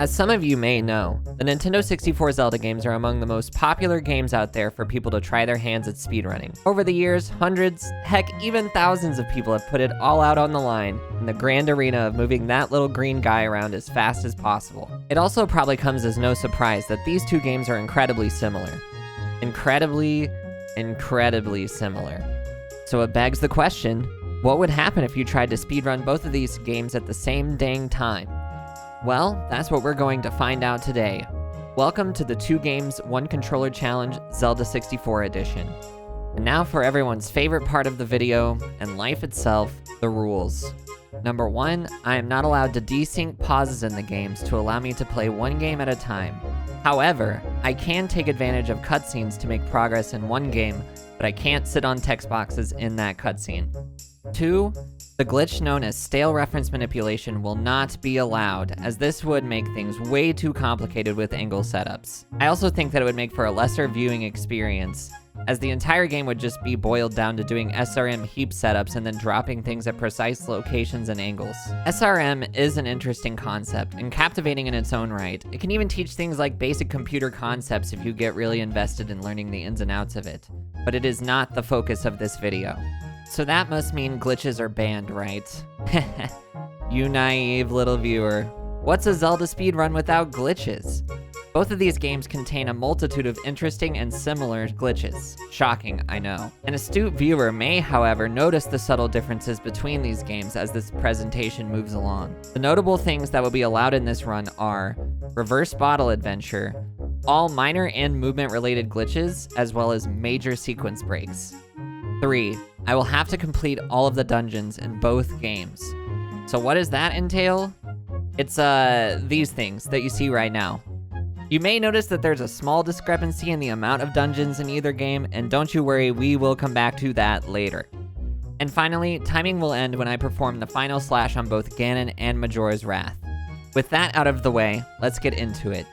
As some of you may know, the Nintendo 64 Zelda games are among the most popular games out there for people to try their hands at speedrunning. Over the years, hundreds, heck even thousands of people have put it all out on the line in the grand arena of moving that little green guy around as fast as possible. It also probably comes as no surprise that these two games are incredibly similar. Incredibly similar. So it begs the question, what would happen if you tried to speedrun both of these games at the same dang time? Well, that's what we're going to find out today. Welcome to the 2 Games, 1 Controller Challenge Zelda 64 Edition. And now for everyone's favorite part of the video, and life itself, the rules. Number 1, I am not allowed to desync pauses in the games to allow me to play one game at a time. However, I can take advantage of cutscenes to make progress in one game, but I can't sit on text boxes in that cutscene. 2, the glitch known as stale reference manipulation will not be allowed, as this would make things way too complicated with angle setups. I also think that it would make for a lesser viewing experience, as the entire game would just be boiled down to doing SRM heap setups and then dropping things at precise locations and angles. SRM is an interesting concept, and captivating in its own right. It can even teach things like basic computer concepts if you get really invested in learning the ins and outs of it. But it is not the focus of this video. So that must mean glitches are banned, right? You naive little viewer. What's a Zelda speedrun without glitches? Both of these games contain a multitude of interesting and similar glitches. Shocking, I know. An astute viewer may, however, notice the subtle differences between these games as this presentation moves along. The notable things that will be allowed in this run are reverse bottle adventure, all minor and movement-related glitches, as well as major sequence breaks. 3, I will have to complete all of the dungeons in both games. So what does that entail? It's these things that you see right now. You may notice that there's a small discrepancy in the amount of dungeons in either game, and don't you worry, we will come back to that later. And finally, timing will end when I perform the final slash on both Ganon and Majora's Wrath. With that out of the way, let's get into it.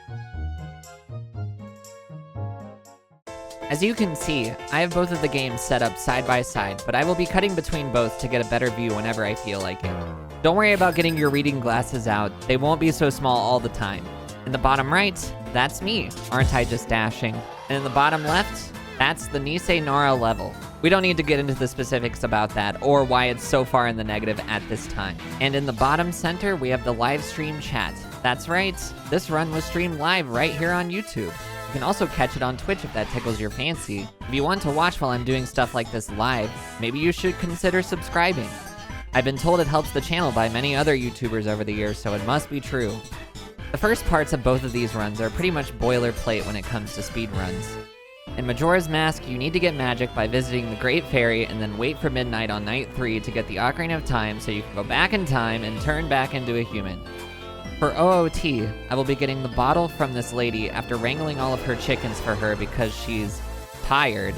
As you can see, I have both of the games set up side by side, but I will be cutting between both to get a better view whenever I feel like it. Don't worry about getting your reading glasses out, they won't be so small all the time. In the bottom right, that's me, aren't I just dashing? And in the bottom left, that's the Nisei Nora level. We don't need to get into the specifics about that, or why it's so far in the negative at this time. And in the bottom center, we have the live stream chat. That's right, this run was streamed live right here on YouTube. You can also catch it on Twitch if that tickles your fancy. If you want to watch while I'm doing stuff like this live, maybe you should consider subscribing. I've been told it helps the channel by many other YouTubers over the years, so it must be true. The first parts of both of these runs are pretty much boilerplate when it comes to speedruns. In Majora's Mask, you need to get magic by visiting the Great Fairy and then wait for midnight on night 3 to get the Ocarina of Time so you can go back in time and turn back into a human. For OOT, I will be getting the bottle from this lady after wrangling all of her chickens for her because she's tired,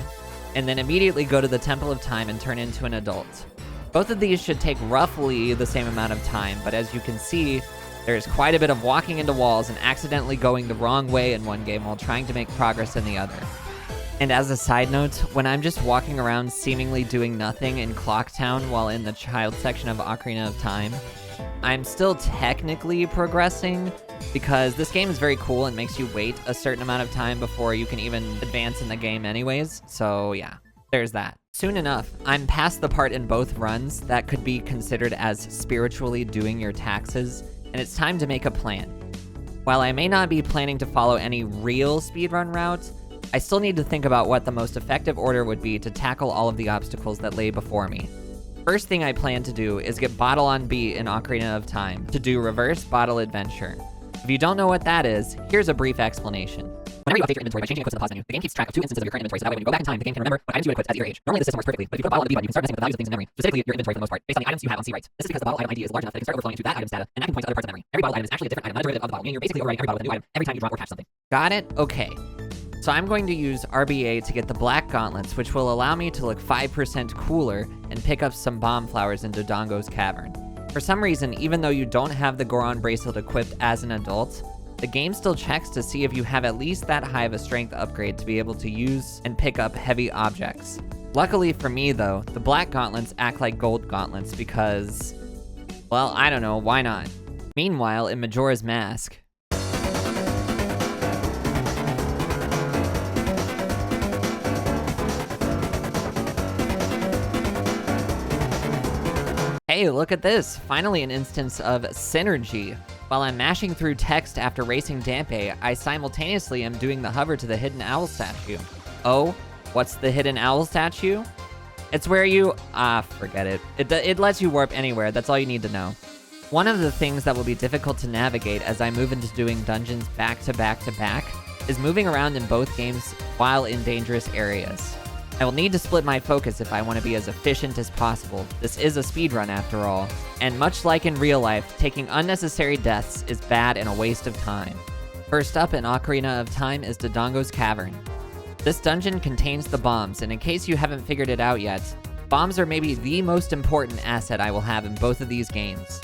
and then immediately go to the Temple of Time and turn into an adult. Both of these should take roughly the same amount of time, but as you can see, there's quite a bit of walking into walls and accidentally going the wrong way in one game while trying to make progress in the other. And as a side note, when I'm just walking around seemingly doing nothing in Clocktown while in the child section of Ocarina of Time, I'm still technically progressing because this game is very cool and makes you wait a certain amount of time before you can even advance in the game anyways, so yeah, there's that. Soon enough, I'm past the part in both runs that could be considered as spiritually doing your taxes, and it's time to make a plan. While I may not be planning to follow any real speedrun route, I still need to think about what the most effective order would be to tackle all of the obstacles that lay before me. First thing I plan to do is get Bottle on B in Ocarina of Time to do Reverse Bottle Adventure. If you don't know what that is, here's a brief explanation. Whenever you update your inventory by changing a quotes in the pause menu, the game keeps track of 2 instances of your current inventory, so that way when you go back in time, the game can remember what items you had equipped as your age. Normally the system works perfectly, but if you put a bottle on the B button, you can start messing with the values of things in memory, specifically your inventory for the most part, based on the items you have on C right. This is because the bottle item ID is large enough that it can start overflowing into that item's data, and that can point to other parts of memory. Every bottle item is actually a different item, not a derivative of the bottle, meaning you're basically overwriting every bottle with a new item every time you drop or catch something. Got it? Okay. So I'm going to use RBA to get the black gauntlets, which will allow me to look 5% cooler and pick up some bomb flowers in Dodongo's cavern. For some reason, even though you don't have the Goron bracelet equipped as an adult, the game still checks to see if you have at least that high of a strength upgrade to be able to use and pick up heavy objects. Luckily for me though, the black gauntlets act like gold gauntlets because, well, I don't know, why not? Meanwhile, in Majora's Mask, look at this. Finally an instance of synergy. While I'm mashing through text after racing Dampe, I simultaneously am doing the hover to the hidden owl statue. Oh, what's the hidden owl statue? It's where you... forget it. It lets you warp anywhere. That's all you need to know. One of the things that will be difficult to navigate as I move into doing dungeons back to back to back is moving around in both games while in dangerous areas. I will need to split my focus if I want to be as efficient as possible. This is a speedrun after all, and much like in real life, taking unnecessary deaths is bad and a waste of time. First up in Ocarina of Time is Dodongo's Cavern. This dungeon contains the bombs, and in case you haven't figured it out yet, bombs are maybe the most important asset I will have in both of these games.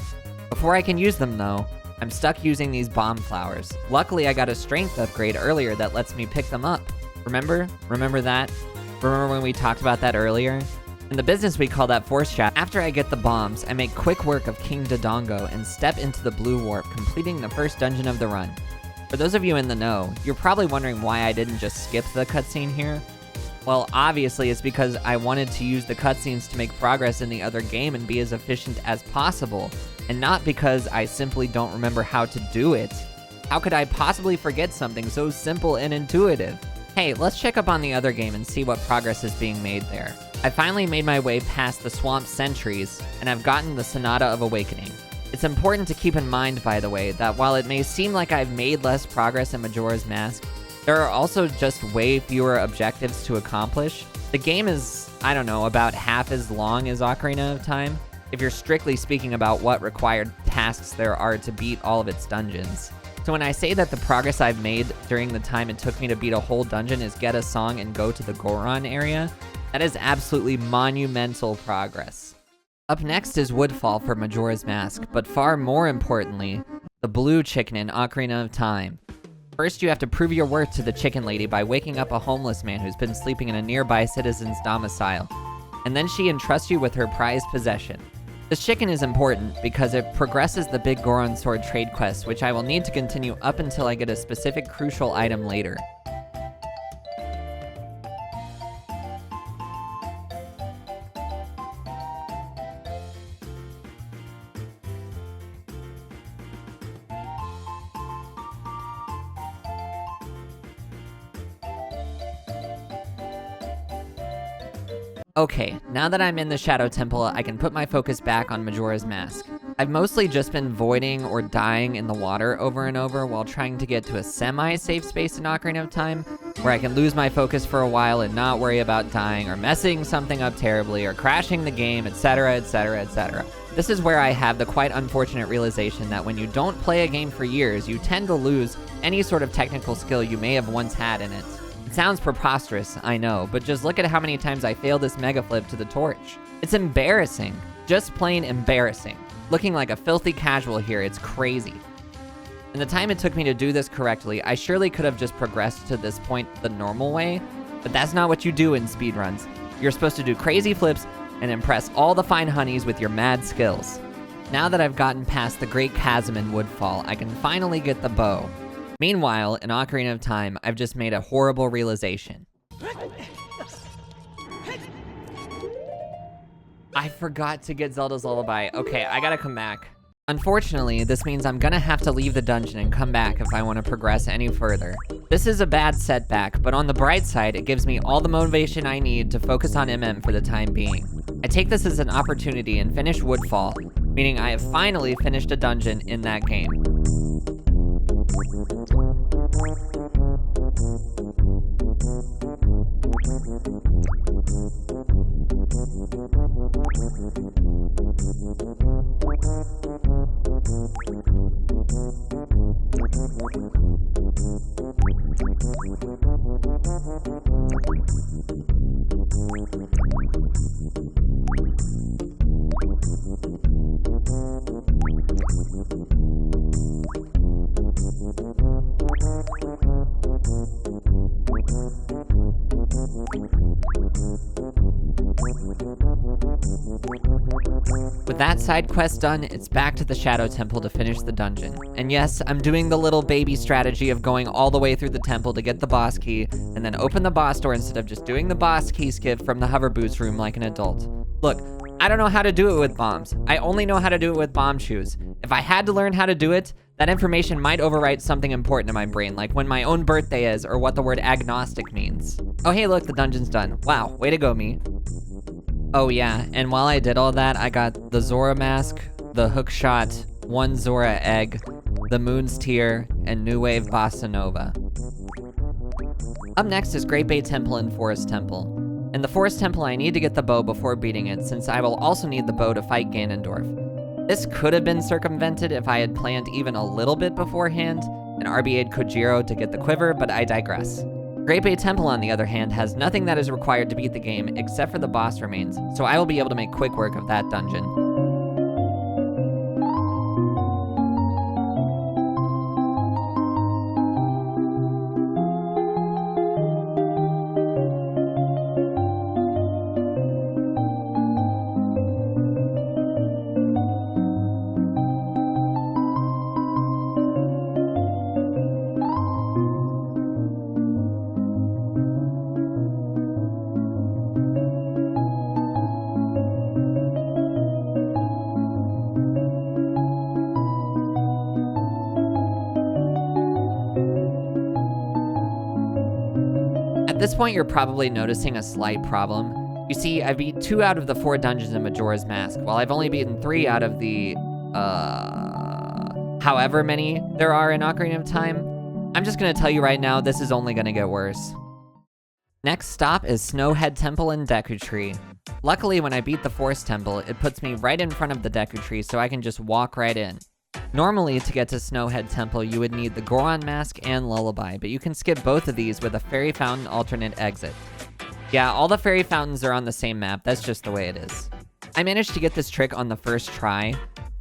Before I can use them though, I'm stuck using these bomb flowers. Luckily I got a strength upgrade earlier that lets me pick them up. Remember? Remember that? Remember when we talked about that earlier? In the business we call that force shaft. After I get the bombs, I make quick work of King Dodongo and step into the blue warp, completing the first dungeon of the run. For those of you in the know, you're probably wondering why I didn't just skip the cutscene here. Well, obviously it's because I wanted to use the cutscenes to make progress in the other game and be as efficient as possible, and not because I simply don't remember how to do it. How could I possibly forget something so simple and intuitive? Hey, let's check up on the other game and see what progress is being made there. I finally made my way past the swamp sentries, and I've gotten the Sonata of Awakening. It's important to keep in mind, by the way, that while it may seem like I've made less progress in Majora's Mask, there are also just way fewer objectives to accomplish. The game is, I don't know, about half as long as Ocarina of Time, if you're strictly speaking about what required tasks there are to beat all of its dungeons. So when I say that the progress I've made during the time it took me to beat a whole dungeon is get a song and go to the Goron area, that is absolutely monumental progress. Up next is Woodfall for Majora's Mask, but far more importantly, the blue chicken in Ocarina of Time. First, you have to prove your worth to the chicken lady by waking up a homeless man who's been sleeping in a nearby citizen's domicile, and then she entrusts you with her prized possession. This chicken is important because it progresses the Big Goron Sword trade quest, which I will need to continue up until I get a specific crucial item later. Okay, now that I'm in the Shadow Temple, I can put my focus back on Majora's Mask. I've mostly just been voiding or dying in the water over and over while trying to get to a semi-safe space in Ocarina of Time, where I can lose my focus for a while and not worry about dying or messing something up terribly or crashing the game, etc, etc, etc. This is where I have the quite unfortunate realization that when you don't play a game for years, you tend to lose any sort of technical skill you may have once had in it. It sounds preposterous, I know, but just look at how many times I failed this mega flip to the torch. It's embarrassing. Just plain embarrassing. Looking like a filthy casual here, it's crazy. In the time it took me to do this correctly, I surely could have just progressed to this point the normal way, but that's not what you do in speedruns. You're supposed to do crazy flips and impress all the fine honeys with your mad skills. Now that I've gotten past the Great Chasm in Woodfall, I can finally get the bow. Meanwhile, in Ocarina of Time, I've just made a horrible realization. I forgot to get Zelda's Lullaby. Okay, I gotta come back. Unfortunately, this means I'm gonna have to leave the dungeon and come back if I want to progress any further. This is a bad setback, but on the bright side, it gives me all the motivation I need to focus on MM for the time being. I take this as an opportunity and finish Woodfall, meaning I have finally finished a dungeon in that game. With that side quest done, it's back to the Shadow Temple to finish the dungeon. And yes, I'm doing the little baby strategy of going all the way through the temple to get the boss key, and then open the boss door instead of just doing the boss key skip from the hover boots room like an adult. Look, I don't know how to do it with bombs. I only know how to do it with bomb shoes. If I had to learn how to do it, that information might overwrite something important in my brain, like when my own birthday is or what the word agnostic means. Oh hey look, the dungeon's done. Wow, way to go me. Oh yeah, and while I did all that, I got the Zora mask, the hook shot, 1 Zora egg, the Moon's Tear, and New Wave Bossa Nova. Up next is Great Bay Temple and Forest Temple. In the Forest Temple, I need to get the bow before beating it, since I will also need the bow to fight Ganondorf. This could have been circumvented if I had planned even a little bit beforehand and RBA'd Kojiro to get the quiver, but I digress. Great Bay Temple, on the other hand, has nothing that is required to beat the game except for the boss remains, so I will be able to make quick work of that dungeon. At this point, you're probably noticing a slight problem. You see, I beat 2 out of the 4 dungeons in Majora's Mask, while I've only beaten 3 out of the, however many there are in Ocarina of Time. I'm just gonna tell you right now, this is only gonna get worse. Next stop is Snowhead Temple and Deku Tree. Luckily, when I beat the Forest Temple, it puts me right in front of the Deku Tree, so I can just walk right in. Normally, to get to Snowhead Temple, you would need the Goron Mask and Lullaby, but you can skip both of these with a Fairy Fountain alternate exit. Yeah, all the Fairy Fountains are on the same map, that's just the way it is. I managed to get this trick on the first try,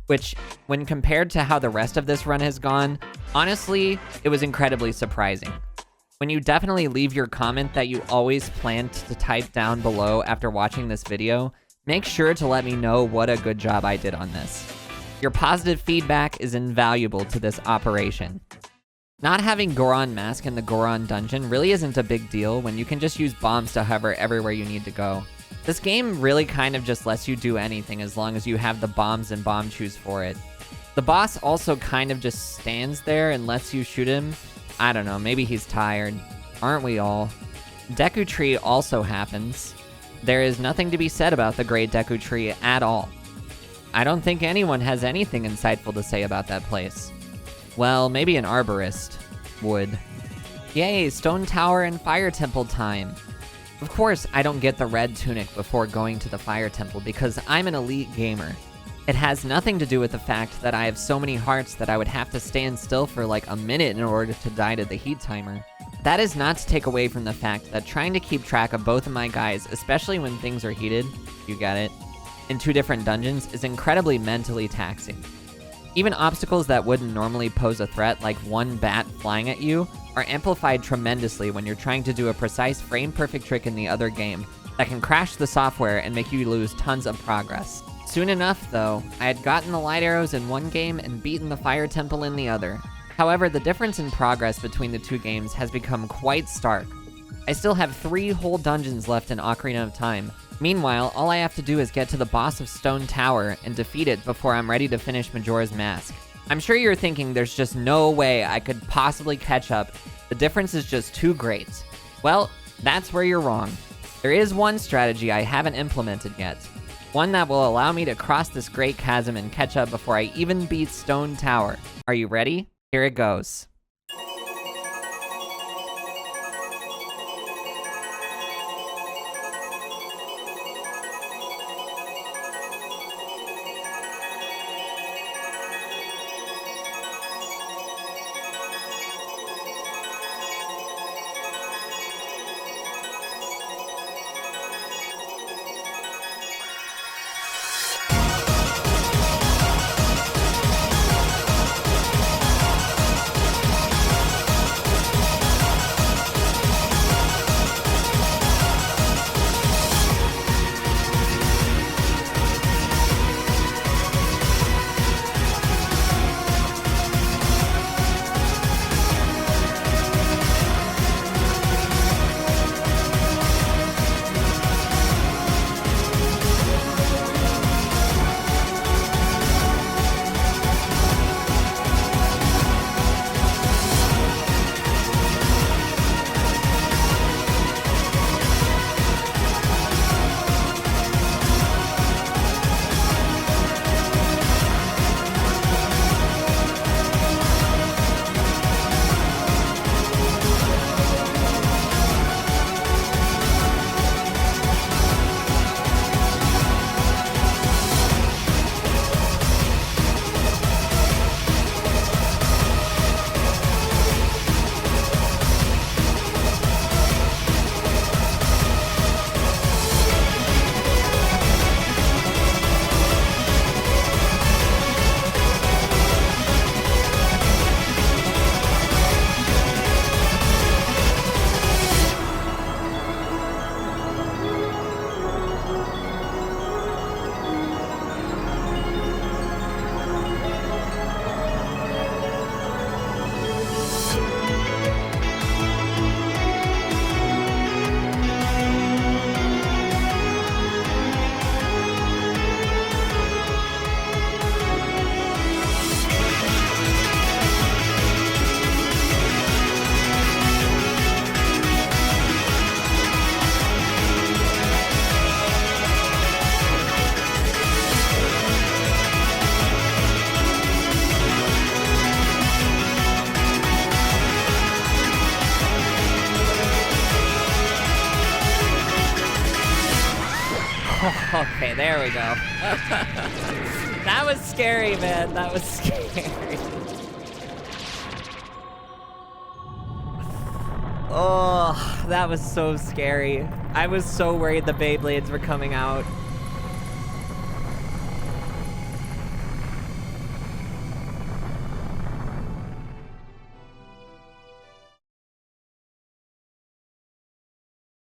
which, when compared to how the rest of this run has gone, honestly, it was incredibly surprising. When you definitely leave your comment that you always planned to type down below after watching this video, make sure to let me know what a good job I did on this. Your positive feedback is invaluable to this operation. Not having Goron Mask in the Goron dungeon really isn't a big deal when you can just use bombs to hover everywhere you need to go. This game really kind of just lets you do anything as long as you have the bombs and bomb shoes for it. The boss also kind of just stands there and lets you shoot him. I don't know, maybe he's tired. Aren't we all? Deku Tree also happens. There is nothing to be said about the Great Deku Tree at all. I don't think anyone has anything insightful to say about that place. Well, maybe an arborist would. Yay, Stone Tower and Fire Temple time. Of course, I don't get the red tunic before going to the Fire Temple because I'm an elite gamer. It has nothing to do with the fact that I have so many hearts that I would have to stand still for like a minute in order to die to the heat timer. That is not to take away from the fact that trying to keep track of both of my guys, especially when things are heated, you got it, in 2 different dungeons is incredibly mentally taxing. Even obstacles that wouldn't normally pose a threat, like one bat flying at you, are amplified tremendously when you're trying to do a precise frame-perfect trick in the other game that can crash the software and make you lose tons of progress. Soon enough, though, I had gotten the light arrows in one game and beaten the Fire Temple in the other. However, the difference in progress between the 2 games has become quite stark. I still have 3 whole dungeons left in Ocarina of Time. Meanwhile, all I have to do is get to the boss of Stone Tower and defeat it before I'm ready to finish Majora's Mask. I'm sure you're thinking there's just no way I could possibly catch up. The difference is just too great. Well, that's where you're wrong. There is one strategy I haven't implemented yet. One that will allow me to cross this great chasm and catch up before I even beat Stone Tower. Are you ready? Here it goes. Okay, there we go. That was scary, man. That was scary. Oh, that was so scary. I was so worried the Beyblades were coming out.